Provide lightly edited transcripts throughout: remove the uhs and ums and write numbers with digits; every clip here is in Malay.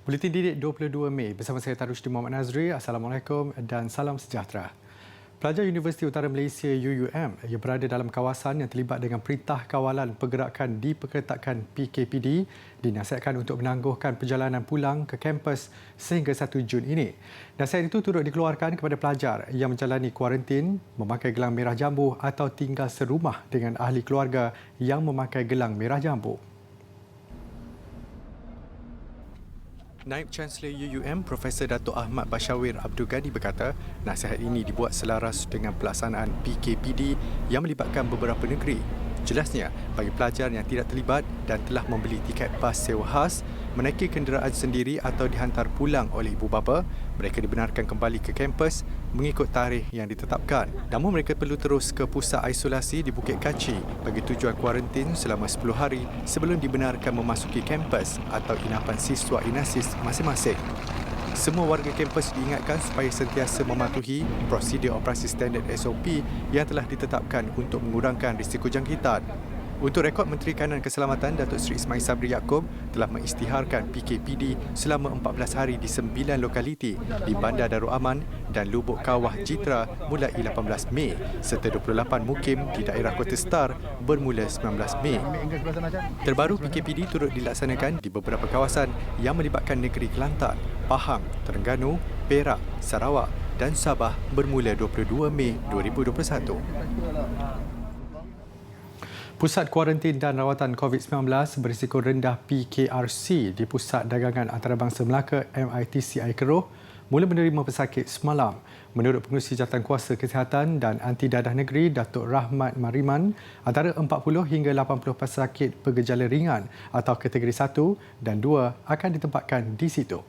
Buletin Didik 22 Mei bersama saya Tarusdi Muhammad Nazri. Assalamualaikum dan salam sejahtera. Pelajar Universiti Utara Malaysia UUM yang berada dalam kawasan yang terlibat dengan Perintah Kawalan Pergerakan Diperketatkan PKPD dinasihatkan untuk menangguhkan perjalanan pulang ke kampus sehingga 1 Jun ini. Nasihat itu turut dikeluarkan kepada pelajar yang menjalani kuarantin, memakai gelang merah jambu atau tinggal serumah dengan ahli keluarga yang memakai gelang merah jambu. Naib Chancellor UUM Profesor Dato' Ahmad Bashawir Abdul Ghani berkata, nasihat ini dibuat selaras dengan pelaksanaan PKPD yang melibatkan beberapa negeri. Jelasnya, bagi pelajar yang tidak terlibat dan telah membeli tiket bas sewa khas, menaiki kenderaan sendiri atau dihantar pulang oleh ibu bapa, mereka dibenarkan kembali ke kampus mengikut tarikh yang ditetapkan. Namun mereka perlu terus ke pusat isolasi di Bukit Kaci bagi tujuan kuarantin selama 10 hari sebelum dibenarkan memasuki kampus atau inapan siswa inasis masing-masing. Semua warga kampus diingatkan supaya sentiasa mematuhi prosedur operasi standard SOP yang telah ditetapkan untuk mengurangkan risiko jangkitan. Untuk rekod, Menteri Kanan Keselamatan Datuk Seri Ismail Sabri Yaakob telah mengisytiharkan PKPD selama 14 hari di 9 lokaliti di Bandar Darul Aman dan Lubuk Kawah Jitra mulai 18 Mei serta 28 mukim di daerah Kota Star bermula 19 Mei. Terbaru, PKPD turut dilaksanakan di beberapa kawasan yang melibatkan negeri Kelantan, Pahang, Terengganu, Perak, Sarawak dan Sabah bermula 22 Mei 2021. Pusat Kuarantin dan Rawatan COVID-19 berisiko rendah PKRC di Pusat Dagangan Antarabangsa Melaka MITC Air Keroh mula menerima pesakit semalam. Menurut Pengerusi Jawatankuasa Kesihatan dan Anti Dadah Negeri Datuk Rahmat Mariman, antara 40 hingga 80 pesakit bergejala ringan atau kategori 1 dan 2 akan ditempatkan di situ.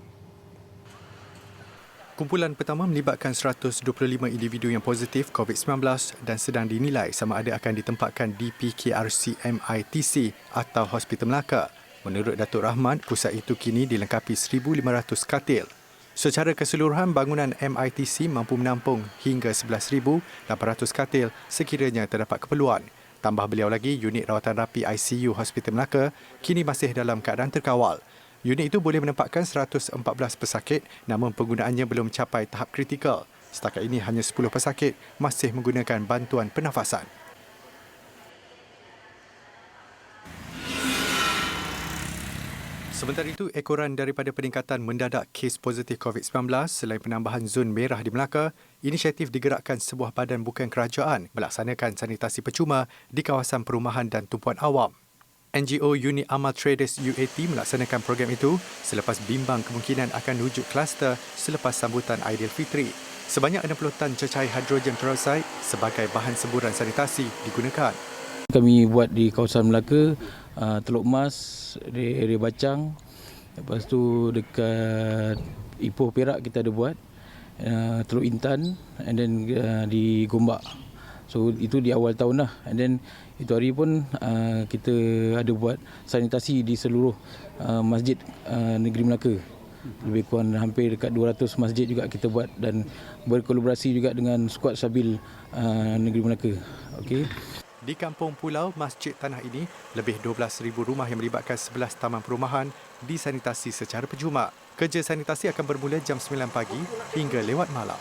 Kumpulan pertama melibatkan 125 individu yang positif COVID-19 dan sedang dinilai sama ada akan ditempatkan di PKRC MITC atau Hospital Melaka. Menurut Datuk Rahmat, pusat itu kini dilengkapi 1,500 katil. Secara keseluruhan, bangunan MITC mampu menampung hingga 11,800 katil sekiranya terdapat keperluan. Tambah beliau lagi, unit rawatan rapi ICU Hospital Melaka kini masih dalam keadaan terkawal. Unit itu boleh menempatkan 114 pesakit namun penggunaannya belum mencapai tahap kritikal. Setakat ini hanya 10 pesakit masih menggunakan bantuan pernafasan. Sementara itu, ekoran daripada peningkatan mendadak kes positif COVID-19 selain penambahan zon merah di Melaka, inisiatif digerakkan sebuah badan bukan kerajaan melaksanakan sanitasi percuma di kawasan perumahan dan tumpuan awam. NGO Unit Amal Traders UAT melaksanakan program itu selepas bimbang kemungkinan akan wujud kluster selepas sambutan Aidilfitri. Sebanyak 60 tan cecair hidrogen peroksida sebagai bahan semburan sanitasi digunakan. Kami buat di kawasan Melaka, Teluk Mas, di area Bacang. Lepas tu dekat Ipoh Perak kita ada buat, Teluk Intan, and then di Gombak. So itu di awal tahun lah. And then itu hari pun kita ada buat sanitasi di seluruh masjid negeri Melaka. Lebih kurang hampir dekat 200 masjid juga kita buat dan berkolaborasi juga dengan skuad Sabil negeri Melaka. Okey. Di Kampung Pulau Masjid Tanah ini, lebih 12,000 rumah yang melibatkan 11 taman perumahan disanitasi secara percuma. Kerja sanitasi akan bermula jam 9 pagi hingga lewat malam.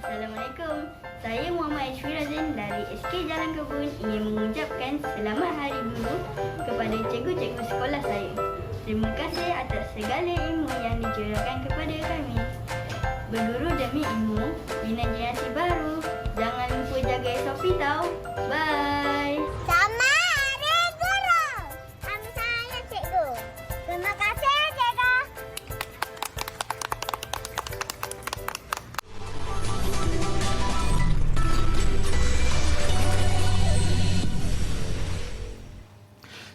Assalamualaikum. Saya Muhammad Ashwirazin dari SK Jalan Kebun ingin mengucapkan selamat Hari Guru kepada cikgu-cikgu sekolah saya. Terima kasih atas segala ilmu yang dicurahkan kepada kami. Berguru demi ilmu, bina generasi baru. Jangan lupa jaga SOP tau. Bye. Selamat Hari Guru. Kami sayang cikgu. Terima kasih cikgu.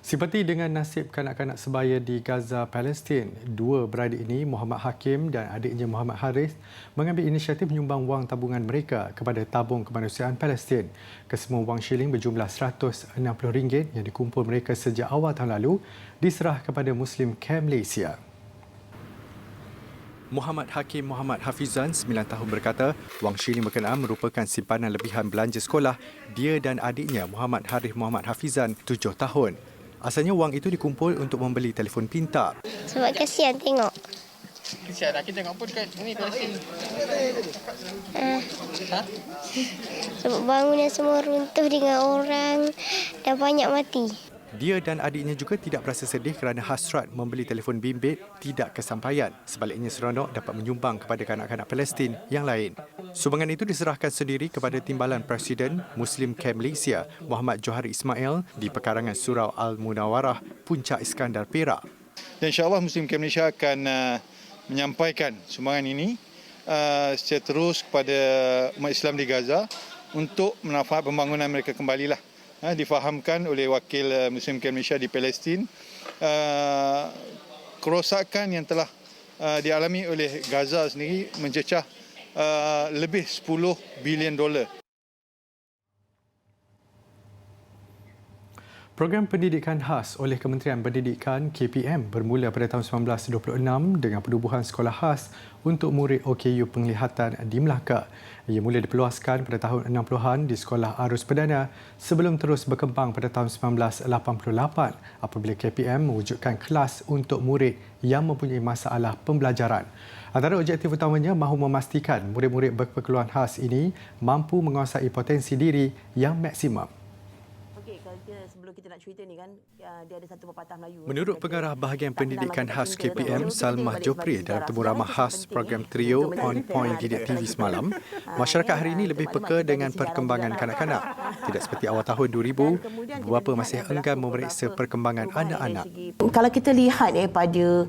Simpati dengan nasib kanak-kanak sebaya di Gaza, Palestin, dua beradik ini, Muhammad Hakim dan adiknya Muhammad Haris, mengambil inisiatif menyumbang wang tabungan mereka kepada tabung kemanusiaan Palestin. Kesemua wang shilling berjumlah RM160 yang dikumpul mereka sejak awal tahun lalu diserah kepada Muslim Camp Malaysia. Muhammad Hakim Muhammad Hafizan, 9 tahun berkata, wang shilling berkenaan merupakan simpanan lebihan belanja sekolah dia dan adiknya Muhammad Harith Muhammad Hafizan, 7 tahun. Asalnya wang itu dikumpul untuk membeli telefon pintar. Sebab kasihan tengok. Kesian lah kita tengok pun kat ni Palestin. Sebab bangunan semua runtuh dengan orang dah banyak mati. Dia dan adiknya juga tidak berasa sedih kerana hasrat membeli telefon bimbit tidak kesampaian. Sebaliknya seronok dapat menyumbang kepada kanak-kanak Palestin yang lain. Sumbangan itu diserahkan sendiri kepada Timbalan Presiden Muslim Camp Malaysia Muhammad Johari Ismail di pekarangan Surau Al-Munawarah, Puncak Iskandar, Perak. Dan insyaAllah Muslim Camp Malaysia akan menyampaikan sumbangan ini secara terus kepada umat Islam di Gaza untuk manfaat pembangunan mereka kembalilah. Difahamkan oleh wakil Muslim Camp Malaysia di Palestin kerosakan yang telah dialami oleh Gaza sendiri mencecah lebih $10 bilion. Program pendidikan khas oleh Kementerian Pendidikan KPM bermula pada tahun 1926 dengan penubuhan sekolah khas untuk murid OKU penglihatan di Melaka. Ia mula diperluaskan pada tahun 60-an di Sekolah Arus Perdana sebelum terus berkembang pada tahun 1988 apabila KPM mewujudkan kelas untuk murid yang mempunyai masalah pembelajaran. Antara objektif utamanya mahu memastikan murid-murid berkeperluan khas ini mampu menguasai potensi diri yang maksimum. Sebelum kita nak cerita ni kan, dia ada satu pepatah Melayu. Menurut pengarah bahagian pendidikan khas KPM Salmah Jopri dalam temu ramah khas program Trio On Point Didik TV semalam, masyarakat hari ini lebih peka dengan perkembangan kanak-kanak. Tidak seperti awal tahun 2000, bapa masih enggan memeriksa perkembangan anak-anak. Kalau kita lihat pada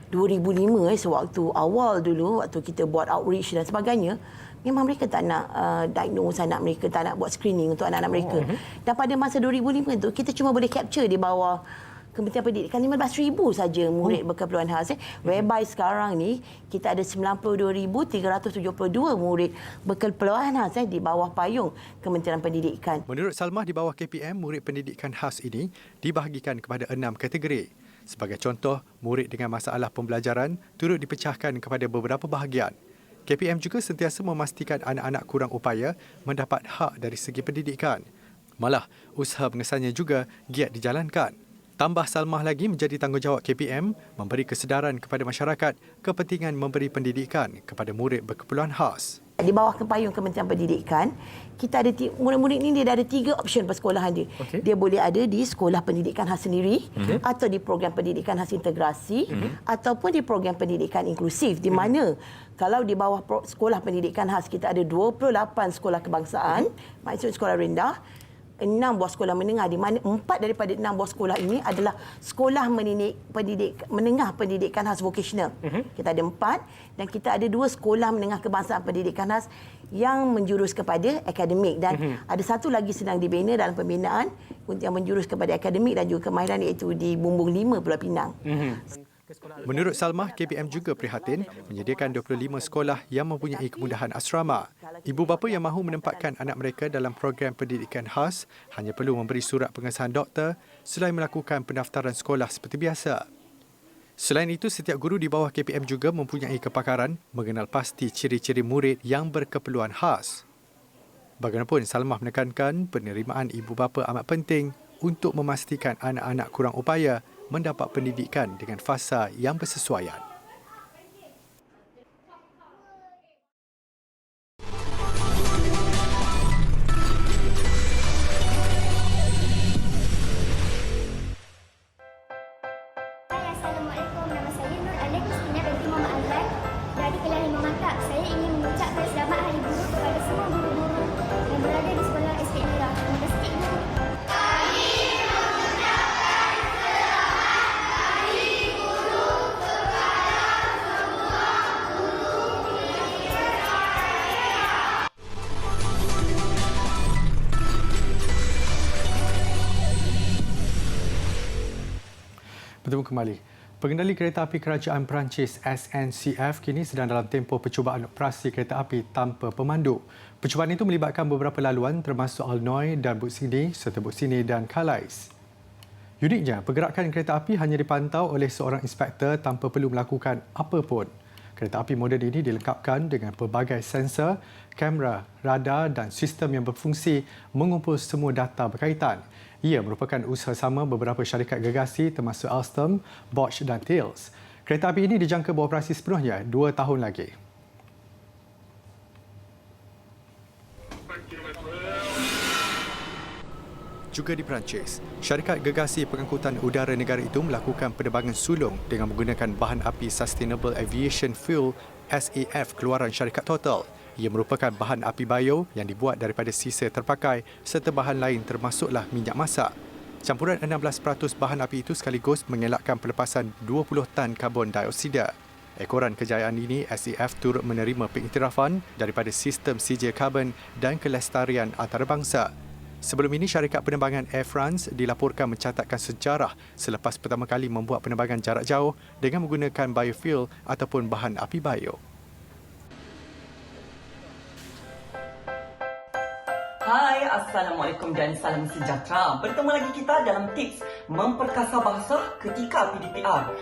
2005 sewaktu awal dulu, waktu kita buat outreach dan sebagainya, memang mereka tak nak diagnose anak mereka, tak nak buat screening untuk anak-anak mereka. Dan pada masa 2005 tu, kita cuma boleh capture di bawah Kementerian Pendidikan 15,000 saja murid berkeperluan khas. Whereby sekarang ni, kita ada 92,372 murid berkeperluan khas di bawah payung Kementerian Pendidikan. Menurut Salmah, di bawah KPM, murid pendidikan khas ini dibahagikan kepada 6 kategori. Sebagai contoh, murid dengan masalah pembelajaran turut dipecahkan kepada beberapa bahagian. KPM juga sentiasa memastikan anak-anak kurang upaya mendapat hak dari segi pendidikan. Malah, usaha pengesannya juga giat dijalankan. Tambah Salmah lagi menjadi tanggungjawab KPM memberi kesedaran kepada masyarakat kepentingan memberi pendidikan kepada murid berkeperluan khas. Di bawah kepayung Kementerian Pendidikan, kita ada murid-murid ni dia ada 3 option persekolahan dia. Okay. Dia boleh ada di sekolah pendidikan khas sendiri, atau di program pendidikan khas integrasi, ataupun di program pendidikan inklusif, di mana kalau di bawah sekolah pendidikan khas kita ada 28 sekolah kebangsaan, maksud sekolah rendah, 6 buah sekolah menengah, di mana 4 daripada 6 buah sekolah ini adalah sekolah menengah pendidikan khas vocational. Kita ada 4 dan kita ada 2 sekolah menengah kebangsaan pendidikan khas yang menjurus kepada akademik, dan ada satu lagi sedang dibina dalam pembinaan yang menjurus kepada akademik dan juga kemahiran, iaitu di Bumbung 5 Pulau Pinang. Menurut Salmah, KPM juga prihatin menyediakan 25 sekolah yang mempunyai kemudahan asrama. Ibu bapa yang mahu menempatkan anak mereka dalam program pendidikan khas hanya perlu memberi surat pengesahan doktor selain melakukan pendaftaran sekolah seperti biasa. Selain itu, setiap guru di bawah KPM juga mempunyai kepakaran mengenal pasti ciri-ciri murid yang berkeperluan khas. Bagaimanapun, Salmah menekankan penerimaan ibu bapa amat penting untuk memastikan anak-anak kurang upaya mendapat pendidikan dengan fasa yang bersesuaian. Assalamualaikum, nama saya Nur Alif Mustina binti Muhammad Azlan dari kelas 5 Maktab. Saya ingin mengucapkan selamat Hari Guru kepada semua guru-guru yang berada di sekolah SK Nura. Terima kasih, Cikgu. Kami mengucapkan selamat Hari Guru kepada Bertemu kembali. Pengendali kereta api kerajaan Perancis SNCF kini sedang dalam tempoh percubaan operasi kereta api tanpa pemandu. Percubaan itu melibatkan beberapa laluan termasuk Aulnoy dan Buxini serta Buxini dan Calais. Uniknya, pergerakan kereta api hanya dipantau oleh seorang inspektor tanpa perlu melakukan apa pun. Kereta api moden ini dilengkapkan dengan pelbagai sensor, kamera, radar dan sistem yang berfungsi mengumpul semua data berkaitan. Ia merupakan usaha sama beberapa syarikat gergasi termasuk Alstom, Bosch dan Thales. Kereta api ini dijangka beroperasi sepenuhnya 2 tahun lagi. Juga di Perancis, syarikat gergasi pengangkutan udara negara itu melakukan penerbangan sulung dengan menggunakan bahan api Sustainable Aviation Fuel SAF keluaran syarikat Total. Ia merupakan bahan api bio yang dibuat daripada sisa terpakai serta bahan lain termasuklah minyak masak. Campuran 16% bahan api itu sekaligus mengelakkan pelepasan 20 tan karbon dioksida. Ekoran kejayaan ini, SAF turut menerima pengiktirafan daripada sistem sijil karbon dan kelestarian antarabangsa. Sebelum ini, syarikat penerbangan Air France dilaporkan mencatatkan sejarah selepas pertama kali membuat penerbangan jarak jauh dengan menggunakan biofuel ataupun bahan api bio. Hai, Assalamualaikum dan salam sejahtera. Bertemu lagi kita dalam tips memperkasa bahasa ketika PDPR.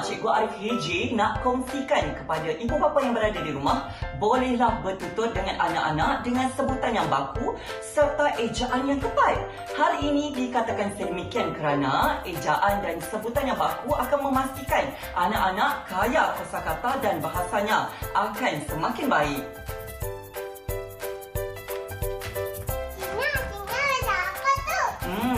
Cikgu Arif HJ nak kongsikan kepada ibu bapa yang berada di rumah, bolehlah bertutur dengan anak-anak dengan sebutan yang baku serta ejaan yang tepat. Hal ini dikatakan sedemikian kerana ejaan dan sebutan yang baku akan memastikan anak-anak kaya kosakata dan bahasanya akan semakin baik.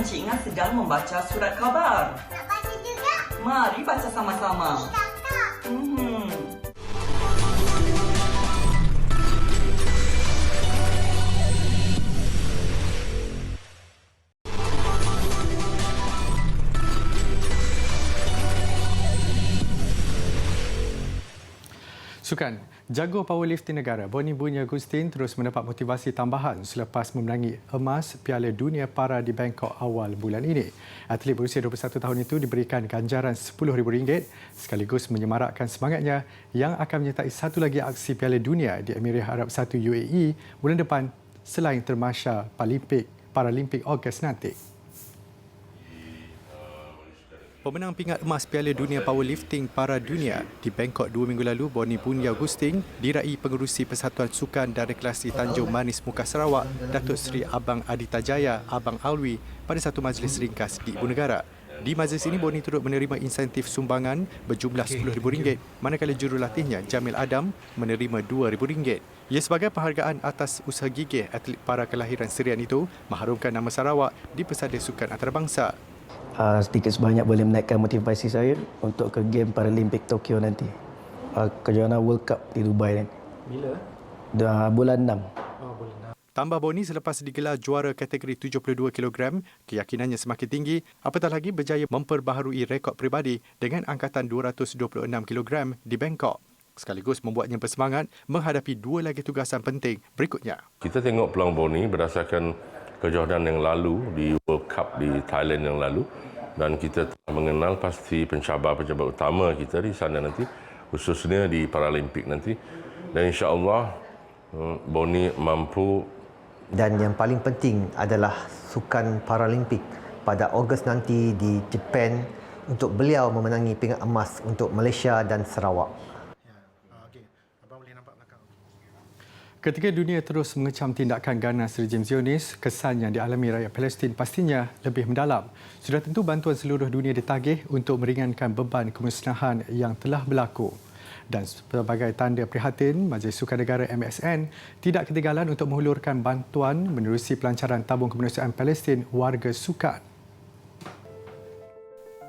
Cik Ina sedang membaca surat khabar. Nak baca juga? Mari baca sama-sama. Kakak. Sukan, jago powerlifting negara Boni Bunya Agustin terus mendapat motivasi tambahan selepas memenangi emas Piala Dunia Para di Bangkok awal bulan ini. Atlet berusia 21 tahun itu diberikan ganjaran RM10,000 sekaligus menyemarakkan semangatnya yang akan menyertai satu lagi aksi Piala Dunia di Emirat Arab Satu UAE bulan depan selain termasya Paralimpik Ogos nanti. Pemenang pingat emas Piala Dunia Powerlifting Para Dunia di Bangkok 2 minggu lalu, Boni Bunya Agustin, diraih pengerusi Persatuan Sukan dan Rekreasi Tanjung Manis Muka Sarawak, Datuk Seri Abang Adita Jaya, Abang Alwi pada satu majlis ringkas di Ibu Negara. Di majlis ini, Boni turut menerima insentif sumbangan berjumlah RM10,000, manakala jurulatihnya, Jamil Adam, menerima RM2,000. Ia sebagai penghargaan atas usaha gigih atlet para kelahiran Serian itu mengharumkan nama Sarawak di pesada sukan antarabangsa. Sedikit sebanyak boleh menaikkan motivasi saya untuk ke game Paralimpik Tokyo nanti. Kejohanan World Cup di Dubai nanti. Bila? Bulan 6. Tambah Boni selepas digelar juara kategori 72 kg, keyakinannya semakin tinggi, apatah lagi berjaya memperbaharui rekod peribadi dengan angkatan 226 kg di Bangkok. Sekaligus membuatnya bersemangat menghadapi 2 lagi tugasan penting berikutnya. Kita tengok peluang Boni berdasarkan kejohanan yang lalu di World Cup di Thailand yang lalu, dan kita telah mengenal pasti pencabar-pencabar utama kita di sana nanti, khususnya di Paralimpik nanti, dan insya-Allah Boni mampu. Dan yang paling penting adalah Sukan Paralimpik pada Ogos nanti di Jepun untuk beliau memenangi pingat emas untuk Malaysia dan Sarawak. Ketika dunia terus mengecam tindakan ganas rejim Zionis, kesan yang dialami rakyat Palestin pastinya lebih mendalam. Sudah tentu bantuan seluruh dunia ditagih untuk meringankan beban kemusnahan yang telah berlaku. Dan sebagai tanda prihatin, Majlis Sukan Negara MSN tidak ketinggalan untuk menghulurkan bantuan menerusi pelancaran tabung kemanusiaan Palestin warga sukan.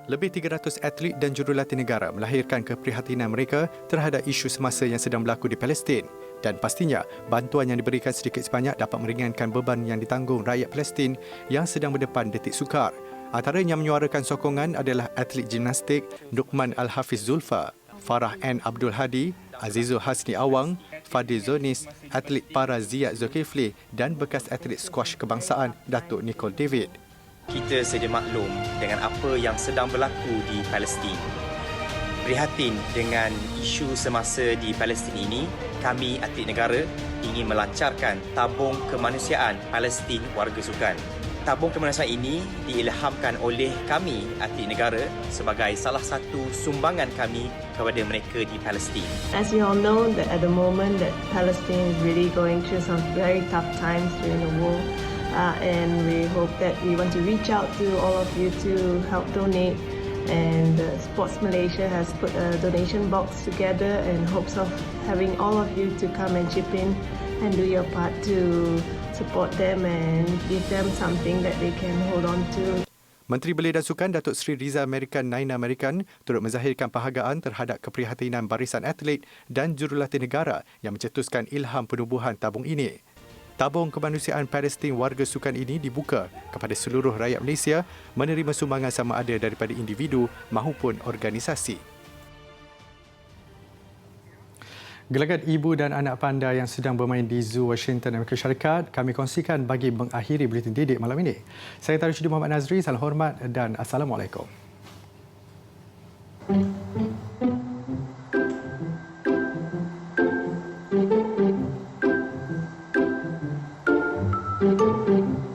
Lebih 300 atlet dan jurulatih negara melahirkan keprihatinan mereka terhadap isu semasa yang sedang berlaku di Palestin. Dan pastinya, bantuan yang diberikan sedikit sebanyak dapat meringankan beban yang ditanggung rakyat Palestin yang sedang berdepan detik sukar. Antara yang menyuarakan sokongan adalah atlet gimnastik Nukman Al-Hafiz Zulfa, Farah N. Abdul Hadi, Azizul Hasni Awang, Fadil Zonis, atlet para Ziyad Zulkifli dan bekas atlet squash kebangsaan Datuk Nicole David. kita sedia maklum dengan apa yang sedang berlaku di Palestin. Prihatin dengan isu semasa di Palestin ini, kami atlet negara ingin melancarkan tabung kemanusiaan Palestin warga sukan. Tabung kemanusiaan ini diilhamkan oleh kami atlet negara sebagai salah satu sumbangan kami kepada mereka di Palestin. As you all know, that at the moment that Palestine is really going through some very tough times during the war, and we hope that we want to reach out to all of you to help donate. And Sports Malaysia has put a donation box together in hopes of having all of you to come and chip in and do your part to support them and give them something that they can hold on to. Menteri Belia dan Sukan Datuk Seri Riza American Naina American turut menzahirkan penghargaan terhadap keprihatinan barisan atlet dan jurulatih negara yang mencetuskan ilham penubuhan tabung ini. Tabung kemanusiaan Palestin warga sukan ini dibuka kepada seluruh rakyat Malaysia menerima sumbangan sama ada daripada individu maupun organisasi. Gelagat ibu dan anak panda yang sedang bermain di Zoo Washington, Amerika Syarikat kami kongsikan bagi mengakhiri Buletin Didik malam ini. Saya Tarjuddin Muhammad Nazri, salam hormat dan Assalamualaikum. Thank you.